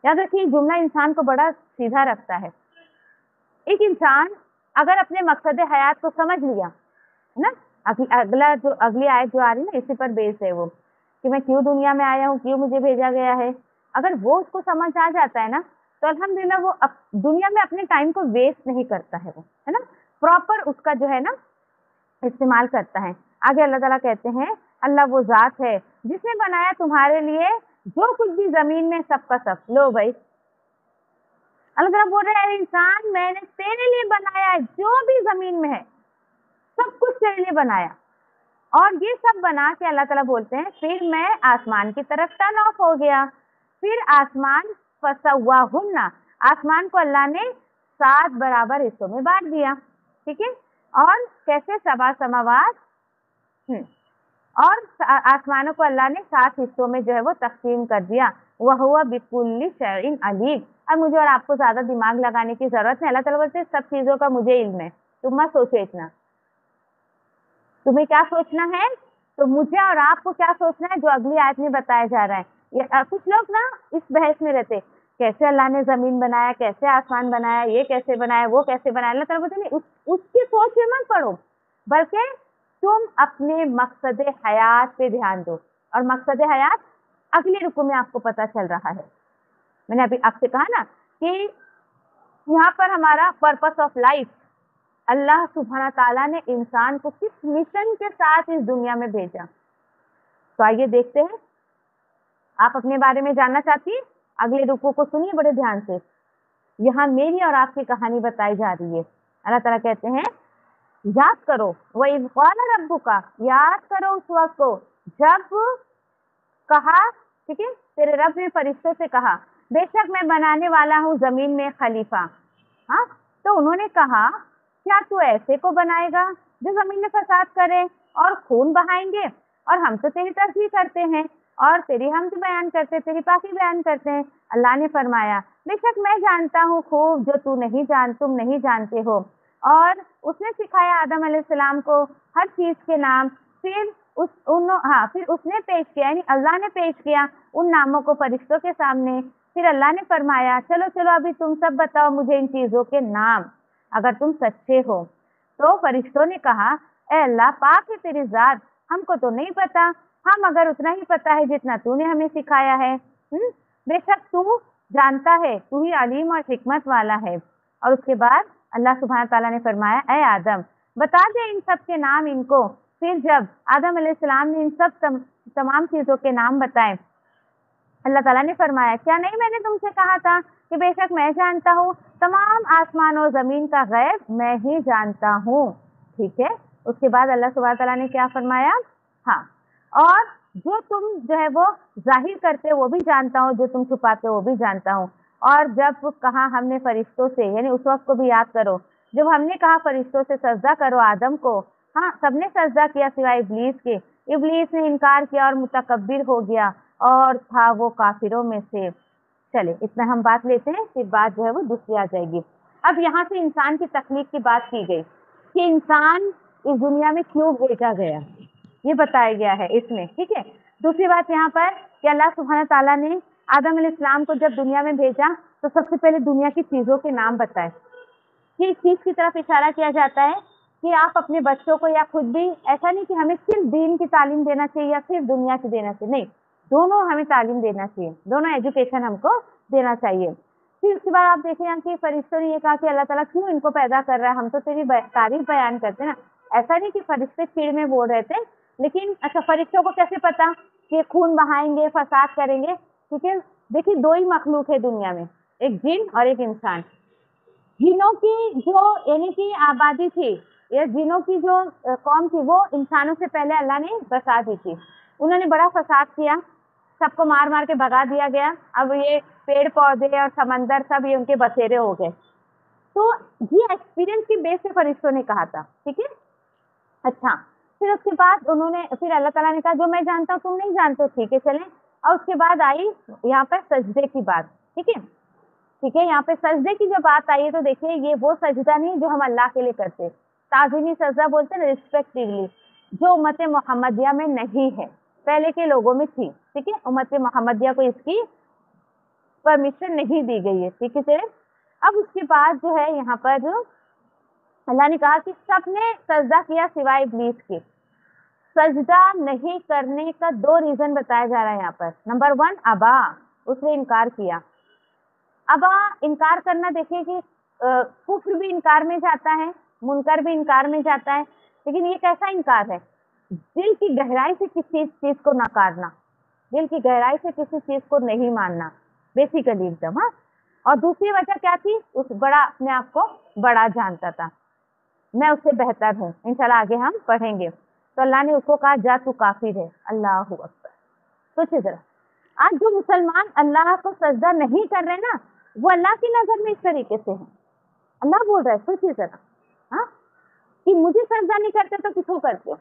याद रखिए जुमला इंसान को बड़ा सीधा रखता है। एक इंसान अगर अपने मकसद हयात को समझ लिया है ना, अगली आयत जो आ रही है ना इसी पर बेस है वो, कि मैं क्यों दुनिया में आया हूँ, क्यों मुझे भेजा गया है, अगर वो उसको समझ आ जाता है ना, तो अल्हम्दुलिल्लाह वो दुनिया में अपने टाइम को वेस्ट नहीं करता है, वो है ना, प्रॉपर उसका जो है ना इस्तेमाल करता है। आगे अल्लाह ताला कहते हैं अल्लाह वो जात है जिसने बनाया तुम्हारे लिए जो कुछ भी जमीन में सबका सब, लो भाई अल्लाह ताला बोल रहे हैं इंसान मैंने तेरे लिए बनाया है जो भी जमीन में है, सब कुछ तेरे लिए बनाया, और ये सब बना के अल्लाह ताला बोलते हैं फिर मैं आसमान की तरफ टर्न ऑफ हो गया। फिर आसमान फसव्वाहुन्ना, आसमान को अल्लाह ने 7 बराबर हिस्सों में बांट दिया, ठीक है। और कैसे? सबा समावात, और आसमानों को अल्लाह ने 7 हिस्सों में जो है वो तकसीम कर दिया। वह हुआ बिकुल्ली शैइन अलीम। अब मुझे और आपको ज्यादा दिमाग लगाने की जरूरत नहीं, अल्लाह ताला बोलते सब चीजों का मुझे इल्म है, तुम मत सोचो इतना। तुम्हें क्या सोचना है? तो मुझे और आपको क्या सोचना है जो अगली आयत में बताया जा रहा है। कुछ लोग ना इस बहस में रहते, कैसे अल्लाह ने जमीन बनाया, कैसे आसमान बनाया, ये कैसे बनाया, वो कैसे बनाया। अल्लाह ताला बोलते नहीं, उसकी सोच में मत पड़ो, बल्कि तुम अपने मकसद हयात पे ध्यान दो। और मकसद हयात अगले रुकू में आपको पता चल रहा है। मैंने अभी आपसे कहा ना कि यहाँ पर हमारा पर्पस ऑफ लाइफ, अल्लाह सुब्हाना ताला ने इंसान को किस मिशन के साथ इस दुनिया में भेजा। तो आइए देखते हैं। आप अपने बारे में जानना चाहती हैं? अगले रुकू को सुनिए बड़े ध्यान से। यहाँ मेरी और आपकी कहानी बताई जा रही है। अल्लाह ताला कहते हैं याद करो, वही क़ाला रब्बुका, याद करो उस वक्त को जब कहा, ठीक है, तेरे रब ने फरिश्तों से कहा बेशक मैं बनाने वाला हूँ जमीन में खलीफा। हाँ, तो उन्होंने कहा क्या तू ऐसे को बनाएगा जो जमीन में फसाद करे और खून बहाएंगे? और हम तो तेरी तस्बीह करते हैं और तेरी हमद बयान करते, तेरी पाकी बयान करते हैं। अल्लाह ने फरमाया बेशक मैं जानता हूँ खूब जो तुम नहीं जानते हो। और उसने सिखाया आदम अलैहिस्सलाम को हर चीज के नाम। फिर फिर उसने पेश किया, यानी अल्लाह ने पेश किया उन नामों को फरिश्तों के सामने। फिर अल्लाह ने फरमाया चलो चलो अभी तुम सब बताओ मुझे इन चीजों के नाम, अगर तुम सच्चे हो। तो फरिश्तों ने कहा ए अल्लाह पाक है तेरी जात, हमको तो नहीं पता, हम अगर उतना ही पता है जितना तूने हमें सिखाया है। बेशक तू जानता है, तू ही अलीम और हिकमत वाला है। और उसके बाद अल्लाह सुब्हाना ताला ने फरमाया ए आदम बता दे इन सब के नाम इनको। फिर जब आदम अलैहिस्सलाम ने इन सब तमाम चीजों के नाम बताए, अल्लाह ताला ने फरमाया क्या नहीं मैंने तुमसे कहा था कि बेशक मैं जानता हूँ तमाम आसमान और जमीन का गैब मैं ही जानता हूँ, ठीक है। उसके बाद अल्लाह सुब्हाना ताला ने क्या फरमाया, हाँ, और जो तुम जो है वो जाहिर करते हो वो भी जानता हूँ, जो तुम छुपाते हो वो भी जानता हूँ। और जब कहा हमने फरिश्तों से, यानी उस वक्त को भी याद करो जब हमने कहा फरिश्तों से सजदा करो आदम को, हाँ सबने सजदा किया सिवाय इब्लीस के। इब्लीस ने इनकार किया और मुतकब्बिर हो गया और था वो काफिरों में से। चले इतना हम बात लेते हैं, फिर बात जो है वो दूसरी आ जाएगी। अब यहाँ से इंसान की तख्लीक की बात की गई कि इंसान इस दुनिया में क्यों भेजा गया, ये बताया गया है इसमें, ठीक है। दूसरी बात यहाँ पर कि अल्लाह सुब्हाना ताला ने आदम अलैहिस्सलाम को जब दुनिया में भेजा तो सबसे पहले दुनिया की चीजों के नाम बताए। कि इस चीज की तरफ इशारा किया जाता है कि आप अपने बच्चों को या खुद भी, ऐसा नहीं कि हमें सिर्फ दीन की तालीम देना चाहिए या सिर्फ दुनिया की देना चाहिए, नहीं, दोनों हमें तालीम देना चाहिए, दोनों एजुकेशन हमको देना चाहिए। फिर उसके बाद आप देखिए यहाँ की फरिश्तों ने ये कहा कि अल्लाह ताला क्यों इनको पैदा कर रहा है, हम तो तेरी तारीफ बयान करते ना। ऐसा नहीं कि फरिश्ते चिड़ में बोल रहे थे, लेकिन अच्छा फरिश्तों को कैसे पता कि खून बहाएंगे फसाद करेंगे, ठीक है। देखिए दो ही मखलूक है दुनिया में, एक जिन और एक इंसान। जिनों की जो यानी कि आबादी थी या जिनों की जो कौम थी वो इंसानों से पहले अल्लाह ने बसा दी थी। उन्होंने बड़ा फसाद किया, सबको मार मार के भगा दिया गया। अब ये पेड़ पौधे और समंदर सब ये उनके बसेरे हो गए। तो ये एक्सपीरियंस की बेस पे फरिश्तों ने कहा था, ठीक है। अच्छा फिर उसके बाद फिर अल्लाह ताला ने कहा जो मैं जानता हूँ तुम नहीं जानते, ठीक है चलें। और उसके बाद आई यहाँ पर सजदे की बात, ठीक है, ठीक है। यहाँ पे सजदे की जो बात आई है तो देखिए ये वो सजदा नहीं जो हम अल्लाह के लिए करते, ताज़ीमी सजदा बोलते हैं, रिस्पेक्टिवली, जो उम्मत मोहम्मदिया में नहीं है, पहले के लोगों में थी, ठीक है। उम्मत मोहम्मदिया को इसकी परमिशन नहीं दी गई है, ठीक है। अब उसके बाद जो है यहाँ पर अल्लाह ने कहा कि सबने सजदा किया सिवाय इब्लीस के। सजदा नहीं करने का दो रीजन बताया जा रहा है यहाँ पर। नंबर 1 अबा, उसने इनकार किया। अबा इनकार करना, देखिए कि कुफ्र भी इनकार में जाता है, मुनकर भी इनकार में जाता है, लेकिन ये कैसा इनकार है, दिल की गहराई से किसी चीज को नकारना, दिल की गहराई से किसी चीज को नहीं मानना, बेसिकली एकदम। हाँ, और दूसरी वजह क्या थी, उस बड़ा अपने आप को बड़ा जानता था। मैं उससे बेहतर हूँ। इंशाल्लाह आगे हम पढ़ेंगे। तो अल्लाह ने उसको कहा जा तू काफिर है। अल्लाह हू अकबर। सोचिए जरा, आज जो मुसलमान अल्लाह को सजदा नहीं कर रहे ना, वो अल्लाह की नजर में इस तरीके से है। अल्लाह बोल रहा है, सोचिए जरा, हाँ, कि मुझे सजदा नहीं करते तो किसको करते हो,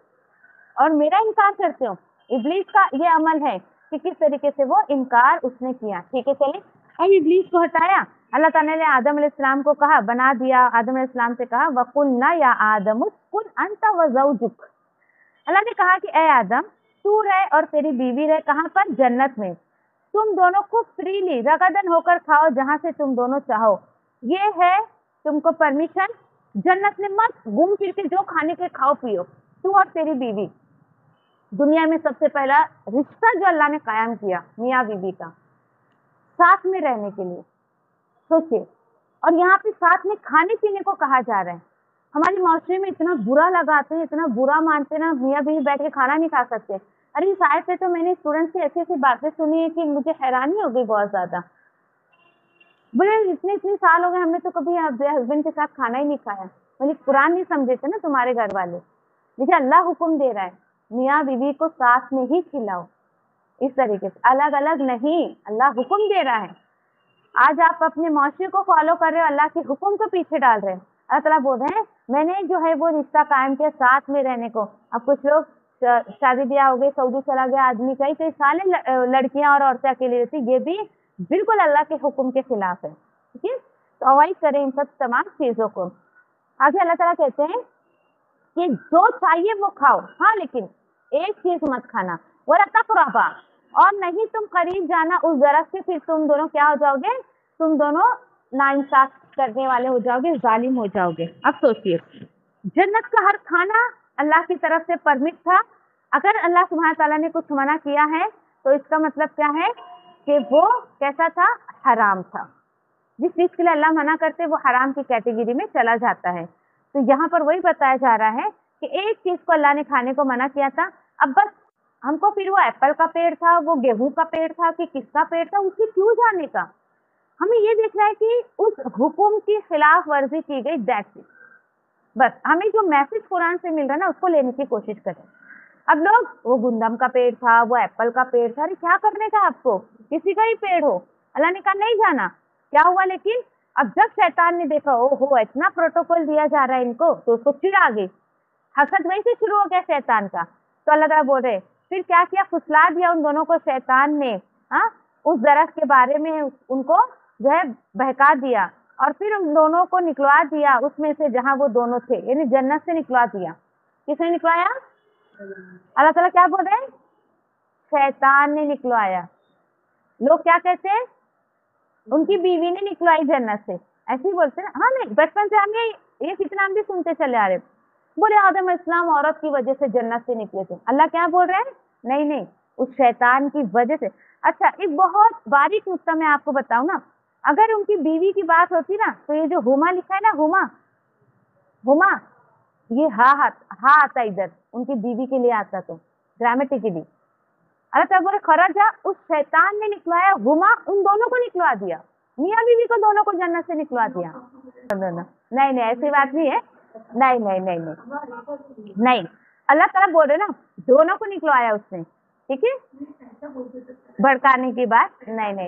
और मेरा इनकार करते हो। इब्लीस का ये अमल है कि किस तरीके से वो इनकार उसने किया। ठीक है, चले अब इब्लीस को हटाया। अल्लाह ताला ने आदम अलैहिस्सलाम को कहा, बना दिया। आदम अलैहिस्सलाम से कहा वकुलना या आदम कुन अंता व ज़ौजुक। अल्लाह ने कहा कि ए आदम, तू रहे और तेरी बीवी रहे कहाँ पर? जन्नत में। तुम दोनों को फ्रीली रगादन होकर खाओ जहां से तुम दोनों चाहो। ये है तुमको परमिशन। जन्नत में मत घूम फिर के जो खाने के खाओ पियो, तू और तेरी बीवी। दुनिया में सबसे पहला रिश्ता जो अल्लाह ने कायम किया मियाँ बीवी का, साथ में रहने के लिए। सोचिए, और यहाँ पे साथ में खाने पीने को कहा जा रहा है। हमारी माशरे में इतना बुरा लगाते हैं, इतना बुरा मानते हैं ना, मियाँ बीवी बैठ के खाना नहीं खा सकते। अरे इस आयत पे तो मैंने स्टूडेंट्स की ऐसी ऐसी बातें सुनी है कि मुझे हैरानी हो गई बहुत ज्यादा। बोले इतने इतने साल हो गए, हमने तो कभी हस्बैंड के साथ खाना ही नहीं खाया। बोले कुरान नहीं समझे थे ना तुम्हारे घर वाले। देखिए अल्लाह हुक्म दे रहा है, मियाँ बीवी को साथ में ही खिलाओ, इस तरीके से, अलग अलग नहीं। अल्लाह हुक्म दे रहा है। आज आप अपने माशरे को फॉलो कर रहे हो, अल्लाह के हुक्म को पीछे डाल रहे हैं। अल्लाह ताला बोल रहे हैं मैंने जो है वो रिश्ता कायम किया साथ में रहने को। अब कुछ लोग शादी ब्याह हो गई, सऊदी चला गया आदमी, कई सारे लड़कियां और औरतें अकेली रहती, ये भी बिल्कुल अल्लाह के हुक्म के खिलाफ है। ठीक है, तो अवॉइड करें इन सब तमाम चीजों को। आगे अल्लाह ताला कहते हैं कि जो चाहिए वो खाओ, हाँ, लेकिन एक चीज मत खाना, वला तक़रबा, और नहीं तुम करीब जाना उस दरख्त से, फिर तुम दोनों क्या हो जाओगे? तुम दोनों नाइंसाफ करने वाले हो जाओगे, जालिम हो जाओगे। अब सोचिए, जन्नत का हर खाना अल्लाह की तरफ से परमिट था। अगर अल्लाह सुब्हान ताला ने कुछ मना किया है तो इसका मतलब क्या है कि वो कैसा था? हराम था। जिस चीज के लिए अल्लाह मना करते वो हराम की कैटेगरी में चला जाता है। तो यहाँ पर वही बताया जा रहा है कि एक चीज को अल्लाह ने खाने को मना किया था। अब बस हमको फिर वो एप्पल का पेड़ था, वो गेहूं का पेड़ था, कि किसका पेड़ था, उससे क्यों जाने का? हमें ये देखना है कि उस हुक्म की खिलाफ वर्जी की गई, दैट्स इट। बस हमें जो मैसेज कुरान से मिल रहा है ना, उसको लेने की कोशिश करें। अब लोग, वो गुंदम का पेड़ था, वो एप्पल का पेड़ था, अरे क्या करने का आपको? किसी का ही पेड़ हो, अल्लाह ने कहा नहीं जाना। क्या हुआ? लेकिन अब जब शैतान ने देखा ओहो इतना प्रोटोकॉल दिया जा रहा है इनको, तो उसको चिढ़ आ गई, हसद वहीं से शुरू हो गया शैतान का। तो अल्लाह ताला बोल रहे फिर क्या किया? फुसला दिया उन दोनों को शैतान ने, हाँ, उस दरख्त के बारे में उनको जो है बहका दिया, और फिर उन दोनों को निकलवा दिया उसमें से जहां वो दोनों थे, यानी जन्नत से निकलवा दिया। किसने निकलवाया? अल्लाह ताला क्या बोल रहे हैं? शैतान ने निकलवाया। लोग क्या कहते हैं? उनकी बीवी ने निकलवाई जन्नत से, ऐसे ही बोलते हैं। हाँ, नहीं, बचपन से हमें ये फितना हम भी सुनते चले आ रहे। बोले आदम इस्लाम औरत की वजह से जन्नत से निकले थे। अल्लाह क्या बोल रहे हैं? नहीं नहीं, उस शैतान की वजह से। अच्छा, एक बहुत बारीक नुक्ता मैं आपको बताऊं ना, अगर उनकी बीवी की बात होती ना, तो ये जो हुमा लिखा है ना, हुमा, ये हा आता इधर, उनकी बीवी के लिए आता, तो ड्रामेटिकली अल्लाह ताला बोले खराजा, उस शैतान ने निकलवाया, हुमा, उन दोनों को निकलवा दिया, मियाँ बीवी को दोनों को जन्नत से निकलवा दिया। नहीं, ऐसी बात नहीं है। नहीं, अल्लाह ताला बोल रहे ना, दोनों को निकलवाया उसने। ठीक है, भड़काने की बात नहीं,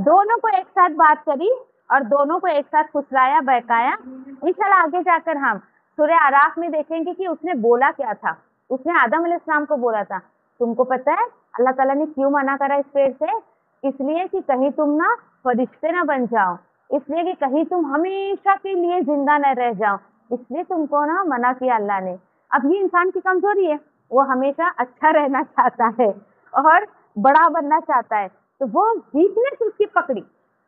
दोनों को एक साथ बात करी और दोनों को एक साथ फुसलाया, बहकाया। इंशाल्लाह आगे जाकर हम सूरह आराफ में देखेंगे कि उसने बोला क्या था। उसने आदम अलैहिस्सलाम को बोला था, तुमको पता है अल्लाह ताला ने क्यों मना करा इस पेड़ से? इसलिए कि कहीं तुम ना फरिश्ते ना बन जाओ, इसलिए कि कहीं तुम हमेशा के लिए जिंदा न रह जाओ, इसलिए तुमको ना मना किया अल्लाह ने। अब ये इंसान की कमजोरी है, वो हमेशा अच्छा रहना चाहता है और बड़ा बनना चाहता है, तो वो वीकनेस उसकी पकड़ी,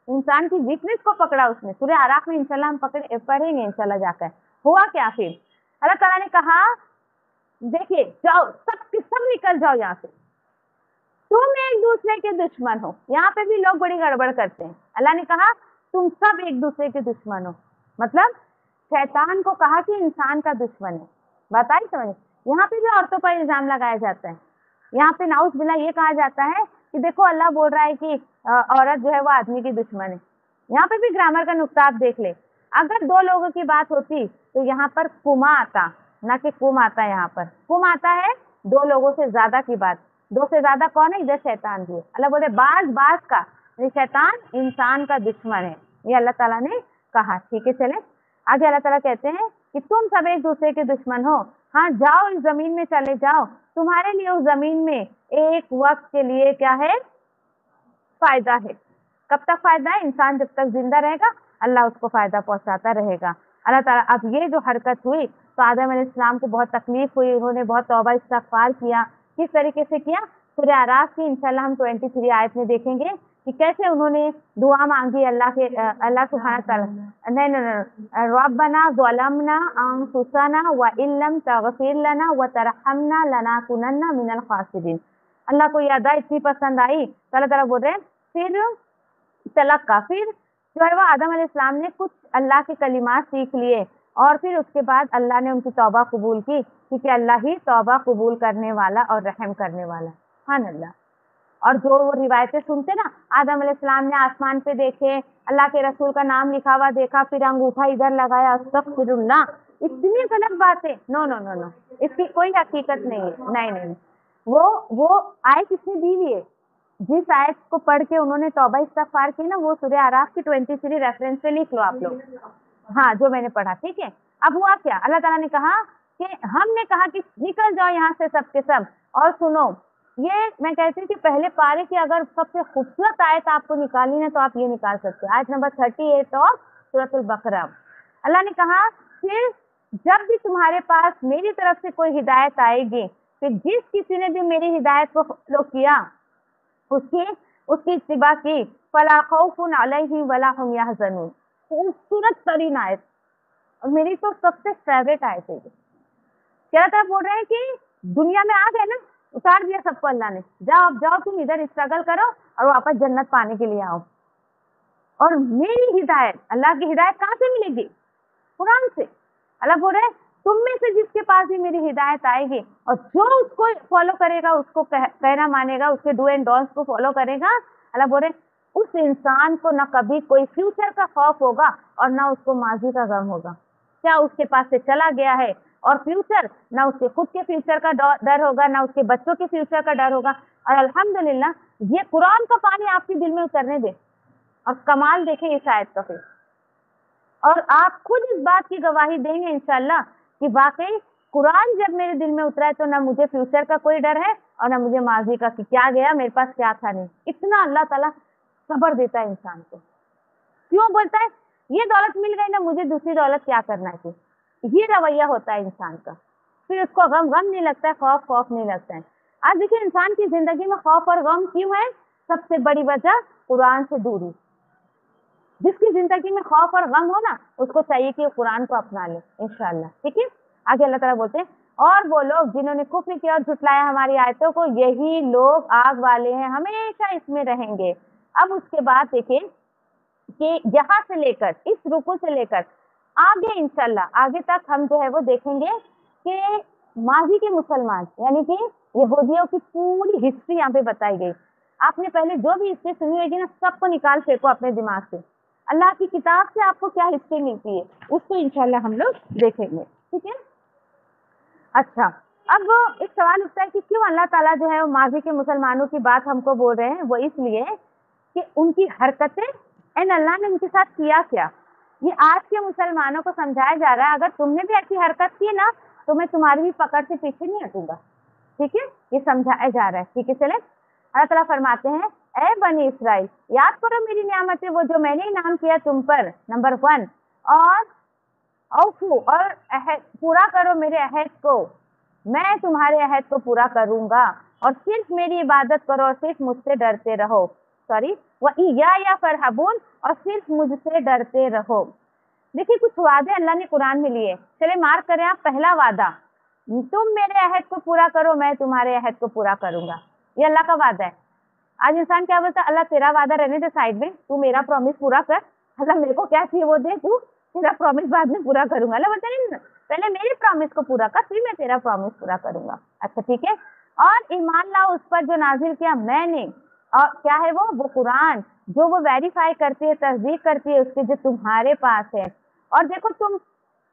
इंसान की वीकनेस को पकड़ा उसने। सूरह आराफ में इंशाल्लाह हम पढ़ेंगे इंशाल्लाह जाकर। हुआ क्या फिर? अल्लाह ताला ने कहा देखिए जाओ, सब निकल जाओ यहाँ से, तुम एक दूसरे के दुश्मन हो। यहाँ पे भी लोग बड़ी गड़बड़ करते हैं। अल्लाह ने कहा तुम सब एक दूसरे के दुश्मन हो, मतलब शैतान को कहा कि इंसान का दुश्मन है। बात आई समझ? यहाँ पे भी औरतों पर इल्जाम लगाया जाता है। यहाँ पे नाउस बिल्ला ये कहा जाता है कि देखो अल्लाह बोल रहा है कि औरत जो है वो आदमी की दुश्मन है। यहाँ पे भी ग्रामर का नुक्ता आप देख ले, اگر دو لوگوں کی بات ہوتی تو یہاں پر کما آتا، نہ کہ کم آتا. یہاں پر کم آتا ہے دو لوگوں سے زیادہ کی بات. دو سے زیادہ کون ہے؟ ادھر شیطان بھی ہے. اللہ بولے باز کا، شیطان انسان کا دشمن ہے، یہ اللہ تعالیٰ نے کہا. ٹھیک ہے، چلے آگے. اللہ تعالیٰ کہتے ہیں کہ تم سب ایک دوسرے کے دشمن ہو. ہاں جاؤ اس زمین میں چلے جاؤ، تمہارے لیے اس زمین میں ایک وقت کے لیے کیا ہے؟ فائدہ ہے. کب تک فائدہ ہے؟ انسان جب تک زندہ رہے گا اللہ اس کو فائدہ پہنچاتا رہے گا. اللہ تعالیٰ اب یہ جو حرکت ہوئی تو آدم علیہ السلام کو بہت تکلیف ہوئی، انہوں نے بہت توبہ استغفار کیا. کس طریقے سے کیا؟ سورہ اعراف کی انشاءاللہ ہم 23 آیت میں دیکھیں گے کہ کیسے انہوں نے دعا مانگی اللہ سبحانہ تعالیٰ. ربنا ظلمنا انفسنا وان لم تغفر لنا وترحمنا لنکونن من الخاسرین. اللہ کو یہ ادا اتنی پسند آئی تو اللہ تعالیٰ بول رہے ہیں پھر جو ہے وہ آدم علیہ السلام نے کچھ اللہ کے کلمات سیکھ لیے اور پھر اس کے بعد اللہ نے ان کی توبہ قبول کی، کیونکہ اللہ ہی توبہ قبول کرنے والا اور رحم کرنے والا. سبحان اللہ. اور جو وہ روایتیں سنتے نا، آدم علیہ السلام نے آسمان پہ دیکھے، اللہ کے رسول کا نام لکھا ہوا دیکھا، پھر انگوٹھا ادھر لگایا، استغفر اللہ. اتنی غلط باتیں. نو نو نو نو، اس کی کوئی حقیقت نہیں ہے. نہیں، وہ آیت کس نے دی ہوئی ہے؟ جس آیت کو پڑھ کے انہوں نے توبہ استغفار کی نا، وہ سورہ اعراف کی 23 ریفرنس سے لکھ لو آپ لوگ. ہاں جو میں نے پڑھا. ٹھیک ہے. اب ہوا کیا؟ اللہ تعالیٰ نے کہا کہ ہم نے کہا کہ نکل جاؤ یہاں سے سب کے سب. اور سنو، یہ میں کہتی ہوں کہ پہلے پارے کی اگر سب سے خوبصورت آیت آپ کو نکالنی ہے تو آپ یہ نکال سکتے ہیں. آیت نمبر 38 آف سورۃ البقرہ. اللہ نے کہا پھر جب بھی تمہارے پاس میری طرف سے کوئی ہدایت آئے گی، پھر جس کسی نے بھی میری ہدایت کو فالو کیا، اس کی اتباع کی، فلا خوف علیہم ولا هم یحزنون. خوبصورت ترین آیت اور میری تو سب سے فیوریٹ آیت ہے. کیا آپ بول رہے ہیں کہ دنیا میں آ گئے نا، اتار دیا سب کو اللہ نے، جاؤ تم ادھر اسٹرگل کرو اور واپس جنت پانے کے لیے آؤ. اور میری ہدایت، اللہ کی ہدایت کہاں سے ملے گی؟ قرآن سے. اللہ بول رہے تم میں سے جس کے پاس بھی میری ہدایت آئے گی اور جو اس کو فالو کرے گا، اس کو کہنا مانے گا، اس کے ڈو اینڈ ڈونٹس کو فالو کرے گا، اللہ بول رہے اس انسان کو نہ کبھی کوئی فیوچر کا خوف ہوگا اور نہ اس کو ماضی کا غم ہوگا. کیا اس کے پاس سے چلا گیا ہے اور فیوچر، نہ اس کے خود کے فیوچر کا ڈر ہوگا، نہ اس کے بچوں کے فیوچر کا ڈر ہوگا. اور الحمدللہ یہ قرآن کا پانی آپ کے دل میں اترنے دے اور کمال دیکھیں اس آیت کا. پھر اور آپ خود اس بات کی گواہی دیں گے انشاءاللہ کہ واقعی قرآن جب میرے دل میں اترا ہے تو نہ مجھے فیوچر کا کوئی ڈر ہے اور نہ مجھے ماضی کا کہ کیا گیا، میرے پاس کیا تھا نہیں. اتنا اللہ تعالیٰ صبر دیتا ہے انسان کو. کیوں بولتا ہے یہ دولت مل گئی نا، مجھے دوسری دولت کیا کرنا ہے؟ یہ رویہ ہوتا ہے انسان کا. پھر اس کو غم نہیں لگتا ہے، خوف نہیں لگتا ہے. آج دیکھیے انسان کی زندگی میں خوف اور غم کیوں ہے؟ سب سے بڑی وجہ قرآن سے دوری. جس کی زندگی میں خوف اور غم ہو نا، اس کو چاہیے کہ قرآن کو اپنا لے انشاءاللہ. ٹھیک ہے. آگے اللہ تعالیٰ بولتے ہیں اور وہ لوگ جنہوں نے کفر کیا اور جھٹلایا ہماری آیتوں کو، یہی لوگ آگ والے ہیں، ہمیشہ اس میں رہیں گے. اب اس کے بعد دیکھیں کہ یہاں سے لے کر اس رکو سے لے کر آگے انشاءاللہ آگے تک ہم جو ہے وہ دیکھیں گے کہ ماضی کے مسلمان یعنی کہ یہودیوں کی پوری ہسٹری یہاں پہ بتائی گئی. آپ نے پہلے جو بھی ہسٹری سنی ہوگی نا، سب کو نکال پھینکو اپنے دماغ سے. اللہ کی کتاب سے آپ کو کیا ہسٹری ملتی ہے اس کو انشاءاللہ ہم لوگ دیکھیں گے. ٹھیک ہے. اچھا، اب ایک سوال اٹھتا ہے کہ کیوں اللہ تعالیٰ جو ہے وہ ماضی کے مسلمانوں کی بات ہم کو بول رہے ہیں؟ وہ اس لیے کہ ان کی حرکتیں اللہ نے ان کے ساتھ کیا کیا، یہ آج کے مسلمانوں کو سمجھایا جا رہا ہے. اگر تم نے بھی ایسی حرکت کی نا تو میں تمہاری بھی پکڑ سے پیچھے نہیں ہٹوں گا. ٹھیک ہے. یہ سمجھایا جا رہا ہے. ٹھیک ہے. چلے اللہ تعالیٰ فرماتے ہیں اے بنی اسرائیل یاد کرو میری نعمتیں، وہ جو میں نے انعام کیا تم پر. نمبر 1 اور اوفو اور پورا کرو میرے عہد کو، میں تمہارے عہد کو پورا کروں گا. اور صرف میری عبادت کرو اور صرف مجھ سے ڈرتے رہو. وَإِيَّايَ فَارْهَبُونَ اور صرف مجھ سے ڈرتے رہو. دیکھیے کچھ وعدے اللہ نے قرآن میں لیے. چلے مارک کریں آپ. پہلا وعدہ تم میرے عہد کو پورا کرو، میں تمہارے عہد کو پورا کروں گا. یہ اللہ کا وعدہ ہے. آج انسان کیا بولتا ہے؟ اللہ تیرا وعدہ رہنے دے سائڈ میں، تو میرا پرومس پورا کر. اللہ میرے کو کیا چاہیے وہ دے، تو تیرا پرومس بعد میں پورا کروں گا. اللہ بولتا نہیں، پہلے میرے پرومس کو پورا کر پھر میں تیرا پرومس پورا کروں گا. اچھا ٹھیک ہے. اور ایمان لاؤ اس پر جو نازل کیا میں نے، اور کیا ہے وہ قرآن جو وہ ویریفائی کرتی ہے، تصدیق کرتی ہے اس کے جو تمہارے پاس ہے. اور دیکھو تم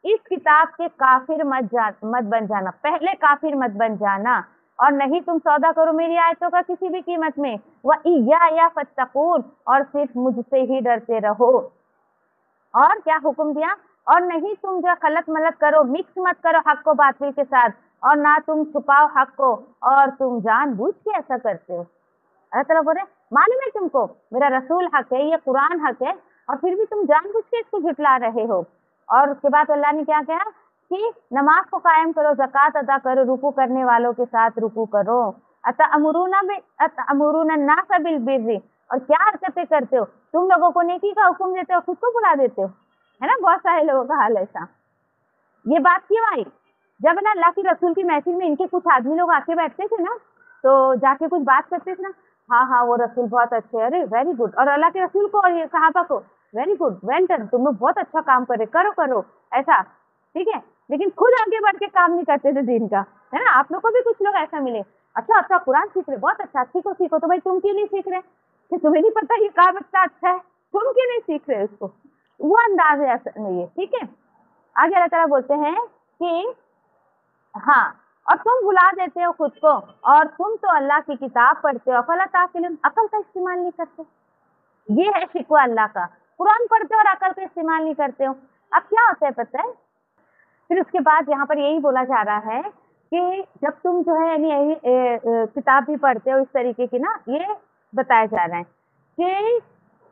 اس کتاب کے کافر مت بن جانا، پہلے کافر مت بن جانا، اور نہیں تم سودا کرو میری آیتوں کا کسی بھی قیمت میں، وَإِيَّايَ فَاتَّقُونَ، اور صرف مجھ سے ہی ڈرتے رہو۔ اور کیا حکم دیا؟ اور نہیں تم جو خلط ملط کرو، مکس مت کرو حق کو باطل کے ساتھ، اور نہ تم چھپاؤ حق کو، اور تم جان بوجھ کے ایسا کرتے ہو۔ اللہ تعالیٰ بول رہے معلوم ہے تم کو میرا رسول حق ہے، یہ قرآن حق ہے، اور پھر بھی تم جان بوجھ کے اس کو جھٹلا رہے ہو۔ اور اس کے بعد اللہ نے کیا کہا کہ نماز کو قائم کرو، زکوٰۃ ادا کرو، رکوع کرنے والوں کے ساتھ رکوع کرو، أَتَأْمُرُونَ النَّاسَ بِالْبِرِّ، اور کیا حرکتیں کرتے ہو، تم لوگوں کو نیکی کا حکم دیتے ہو، خود کو بلا دیتے ہو، ہے نا؟ بہت سارے لوگوں کا حال ایسا۔ یہ بات کیوں آئی؟ جب نا اللہ کے رسول کی محفل میں ان کے کچھ آدمی لوگ آ کے بیٹھتے تھے نا، تو جا کے کچھ بات کرتے تھے نا، ہاں وہ رسول بہت اچھے، ارے ویری گڈ، اور اللہ کے رسول کو اور یہ صحابہ کو ویری گڈ، ویل ڈن، تم لوگ بہت اچھا کام کر رہے، کرو ایسا، ٹھیک ہے، لیکن خود آگے بڑھ کے کام نہیں کرتے تھے دین کا، ہے نا؟ آپ لوگ کو بھی کچھ لوگ ایسا ملے، اچھا قرآن سیکھ رہے، بہت اچھا، سیکھو، تو بھائی تم کیوں نہیں سیکھ رہے؟ کہ تمہیں نہیں پتا یہ کام اتنا اچھا ہے، تم کیوں نہیں سیکھ رہے اس کو؟ وہ انداز ہے اصل میں یہ، ٹھیک ہے۔ آگے اللہ تعالیٰ بولتے ہیں کہ ہاں، اور تم بھلا دیتے ہو خود کو، اور تم تو اللہ کی کتاب پڑھتے ہو، فلا تعقلون، عقل کا استعمال نہیں کرتے۔ یہ ہے شکوہ اللہ کا، قرآن پڑھتے ہو اور عقل کا استعمال نہیں کرتے ہو۔ اب کیا ہوتا ہے پتہ ہے؟ پھر اس کے بعد یہاں پر یہی بولا جا رہا ہے کہ جب تم جو ہے یعنی کتاب بھی پڑھتے ہو اس طریقے کی نا، یہ بتایا جا رہا ہے کہ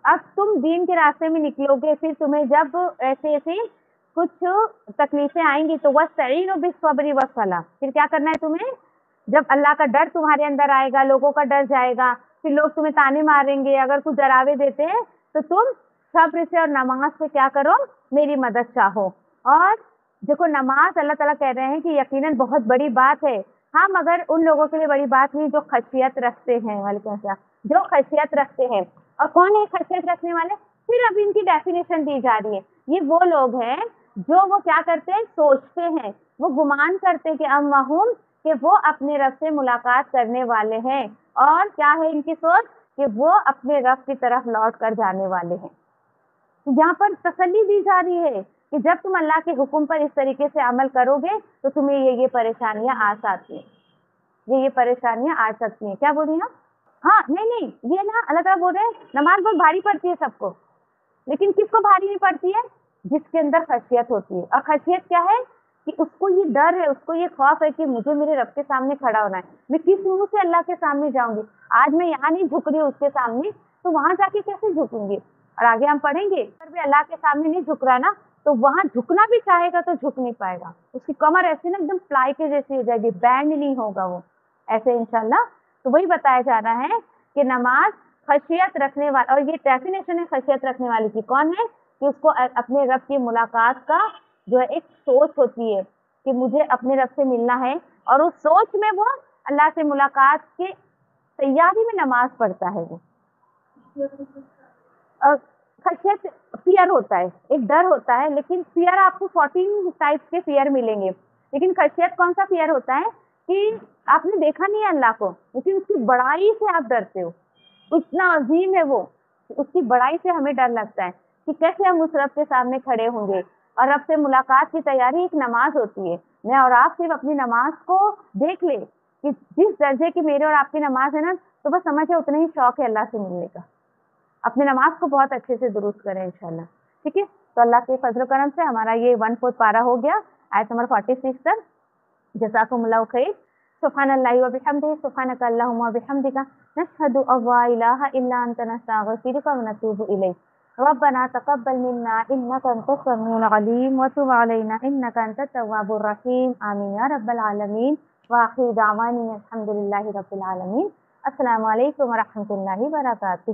اب تم دین کے راستے میں نکلو گے، پھر تمہیں جب ایسے کچھ تکلیفیں آئیں گی تو وَاسْتَعِينُوا بِالصَّبْرِ وَالصَّلَاةِ، پھر کیا کرنا ہے تمہیں؟ جب اللہ کا ڈر تمہارے اندر آئے گا، لوگوں کا ڈر جائے گا، پھر لوگ تمہیں تانے ماریں گے، اگر کچھ ڈراوے دیتے ہیں تو تم صبر سے اور نماز سے کیا کرو؟ میری مدد چاہو۔ اور دیکھو نماز اللہ تعالیٰ کہہ رہے ہیں کہ یقیناً بہت بڑی بات ہے، ہاں مگر ان لوگوں کے لیے بڑی بات نہیں جو خشیت رکھتے ہیں، وعلیکم السلام، جو خشیت رکھتے ہیں۔ اور کون ہے خشیت رکھنے والے؟ پھر اب ان کی ڈیفینیشن دی جا رہی ہے، یہ وہ لوگ ہیں جو وہ کیا کرتے ہیں؟ سوچتے ہیں، وہ گمان کرتے ہیں کہ امہم، کہ وہ اپنے رب سے ملاقات کرنے والے ہیں، اور کیا ہے ان کی سوچ؟ کہ وہ اپنے رب کی طرف لوٹ کر جانے والے ہیں۔ یہاں پر تسلی دی جا رہی ہے کہ جب تم اللہ کے حکم پر اس طریقے سے عمل کرو گے تو تمہیں یہ پریشانیاں آ سکتی ہیں، یہ پریشانیاں آ سکتی ہیں۔ کیا بول رہی ہیں؟ ہاں نہیں، یہ نا اللہ تعالیٰ بول رہے ہیں نماز بہت بھاری پڑتی ہے سب کو، لیکن کس کو بھاری نہیں پڑتی ہے؟ جس کے اندر خشیت ہوتی ہے۔ اور خشیت کیا ہے؟ کہ اس کو یہ ڈر ہے، اس کو یہ خوف ہے کہ مجھے میرے رب کے سامنے کھڑا ہونا ہے، میں کس منہ سے اللہ کے سامنے جاؤں گی؟ آج میں یہاں نہیں جھک رہی ہوں اس کے سامنے، تو وہاں جا کے کیسے جھکوں گی؟ اور آگے ہم پڑھیں گے اگر بھی اللہ کے سامنے نہیں جھک رہا نا، تو وہاں جھکنا بھی چاہے گا تو جھک نہیں پائے گا، اس کی کمر ایسی نا ایک دم پلائی کے جیسی ہو جائے گی، بینڈ نہیں ہوگا وہ ایسے انشاءاللہ۔ تو وہی بتایا جا رہا ہے کہ نماز خشیت رکھنے والا، اور یہ ڈیفینیشن ہے خشیت رکھنے والے کی، کون ہے؟ کہ اس کو اپنے رب کی ملاقات کا جو ہے ایک سوچ ہوتی ہے کہ مجھے اپنے رب سے ملنا ہے، اور اس سوچ میں وہ اللہ سے ملاقات کی تیاری میں نماز پڑھتا ہے۔ وہ خشیت فیئر ہوتا ہے، ایک ڈر ہوتا ہے، لیکن فیئر آپ کو 14 ٹائپس کے فیئر ملیں گے، لیکن خشیت کون سا فیئر ہوتا ہے؟ کہ آپ نے دیکھا نہیں ہے اللہ کو، لیکن اس کی بڑائی سے آپ ڈرتے ہو، اتنا عظیم ہے وہ، اس کی بڑائی سے ہمیں ڈر لگتا ہے کہ کیسے ہم اس رب کے سامنے کھڑے ہوں گے۔ اور رب سے ملاقات کی تیاری ایک نماز ہوتی ہے۔ میں اور آپ صرف اپنی نماز کو دیکھ لیں کہ جس درجے کی میرے اور آپ کی نماز ہے نا، تو بس سمجھے اتنا ہی شوق ہے اللہ سے ملنے کا۔ اپنے نماز کو بہت اچھے سے درست کریں انشاءاللہ، ٹھیک ہے؟ تو اللہ کے فضل و کرم سے ہمارا یہ 1/4 پارہ ہو گیا، آیت نمبر 46 تک۔ جزاکم اللہ خیر۔ سبحان اللہ و بحمدہ، سبحانک اللہم و بحمدک، نشہد ان لا الہ الا انت، نستغفرک و نتوب الیک۔ ربنا تقبل منا انک انت السمیع العلیم وتب علینا انک انت التواب الرحیم، آمین یا رب العالمین۔ وآخر دعوانا الحمد للہ رب العالمین۔ السلام علیکم ورحمۃ اللہ وبرکاتہ۔